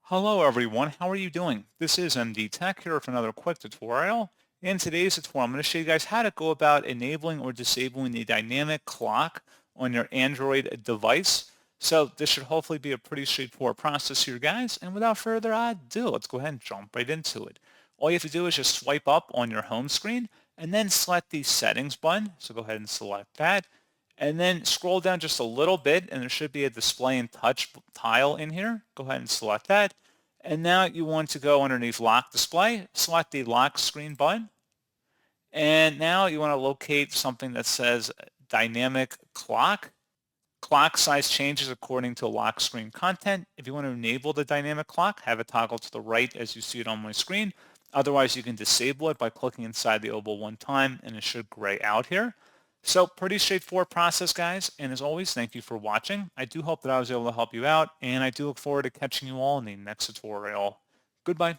Hello everyone, how are you doing? This is MD Tech here with another quick tutorial. In today's tutorial, I'm going to show you guys how to go about enabling or disabling the dynamic clock on your Android device. So this should hopefully be a pretty straightforward process here, guys. And without further ado, let's go ahead and jump right into it. All you have to do is just swipe up on your home screen and then select the settings button. So go ahead and select that. And then scroll down just a little bit and there should be a display and touch tile in here. Go ahead and select that. And now you want to go underneath lock display, select the lock screen button. And now you want to locate something that says dynamic clock. Clock size changes according to lock screen content. If you want to enable the dynamic clock, have it toggle to the right as you see it on my screen. Otherwise, you can disable it by clicking inside the oval one time and it should gray out here. So pretty straightforward process, guys. And as always, thank you for watching. I do hope that I was able to help you out, and I do look forward to catching you all in the next tutorial. Goodbye.